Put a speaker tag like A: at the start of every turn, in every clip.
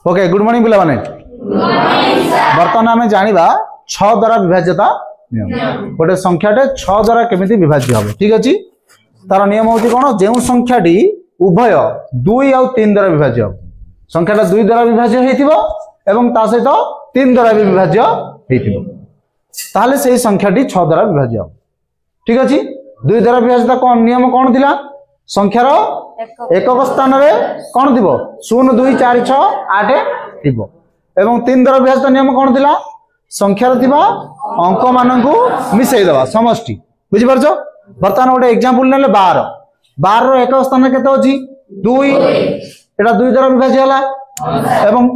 A: okay good morning पिला माने बर्तमान आम जाना 6 द्वारा विभाज्यता नियम गोटे संख्याटे 6 द्वारा केमिति विभाज्य हम ठीक अच्छे तार नियम हूँ कौन जो संख्याटी उभय 2 और 3 द्वारा विभाज्य हम संख्याटा 2 द्वारा विभाज्य होता सहित 3 द्वारा भी विभाज्य होता से संख्याटी 6 द्वारा विभाज्य हम ठीक अच्छे 2 द्वारा विभाज्यता कौन नियम कौन थिला संख्यार एकक स्थान में कौन थी 0 2 4 6 8 थी एवं 3 द्वारा विभाज्यता नियम कौन थिला संख्यार थिबा अंक मानकू मिसई दवा समष्टि बुझी पारछ बर्तमान गोटे एग्जांपल नेले 12 12 रो एकक स्थान केते अछि 2 एटा 2 द्वारा विभाज्य हला एवं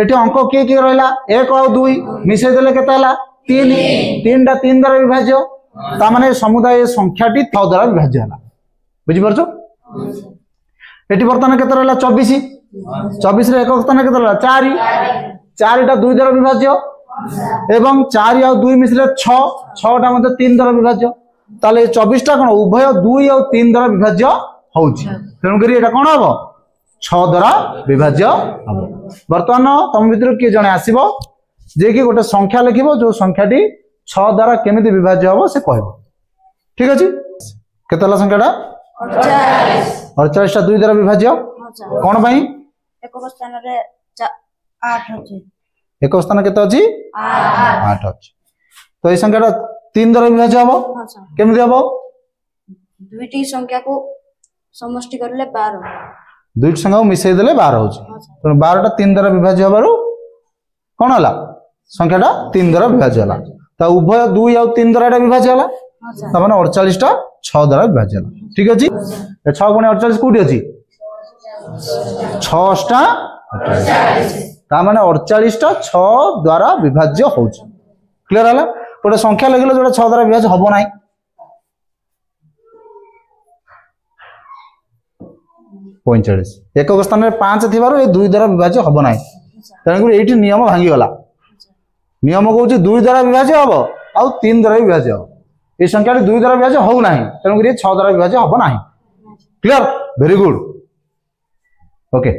A: एठी अंक के के रहला 1 और 2 मिसई देले केते हला 3 3 टा 3 द्वारा विभाज्य ता माने समुदाय संख्याटी 6 द्वारा विभाज्य हला बुझी पारछ एटी बर्तमान केते रहला 24 24 रे एकक स्थान केते रहला 4 4 टा 2 द्वारा विभाज्य एवं 4 और 2 मिसले 6 6टा मते 3 द्वारा विभाज्य ताले 24टा कोन उभय 2 और 3 द्वारा विभाज्य होउछि तेनु करी एटा कोन हबो 6 द्वारा विभाज्य हबो वर्तमान तम भितर के जने आसीबो जे कि गोटे संख्या लिखिबो जो संख्याटी 6 द्वारा केमिति विभाज्य हबो से कहबो ठीक अछि केतला संख्याटा 48 टा 2 द्वारा विभाज्य कोन भाई
B: एकक स्थान रे 8 अछि
A: एक स्थान केते अछि 8 अछि तो ए संख्याटा 3 द्वारा विभाज्य हबो केमिति हबो
B: दुईटी संख्या को समष्टि करले 12
A: दुईटी संख्या को मिसई देले 12 होछि तो 12 टा 3 द्वारा विभाज्य हबारु कोन हला संख्याटा 3 द्वारा विभाज्य हला त उभय 2 और 3 द्वारा एटा विभाज्य हला त माने 48 टा 6 द्वारा विभाज्य हला ठीक अछि ए 6 गुणे 48 कोठी अछि 6 टा 48 ता माने 48 टा 6 द्वारा विभाज्य होउछ क्लियर हला गोटे संख्या लगिलो जोटा 6 द्वारा विभाज्य हबो नाही 45 एकक स्थान रे 5 थिबारो ए 2 द्वारा विभाज्य हबो नाही तने एठी नियम भांगी गला नियम कहउछ 2 द्वारा विभाज्य हबो आ 3 द्वारा विभाज्य हबो ए संख्या 2 द्वारा विभाज्य हो नाही तने 6 द्वारा विभाज्य हबो नाही क्लियर वेरी गुड ओके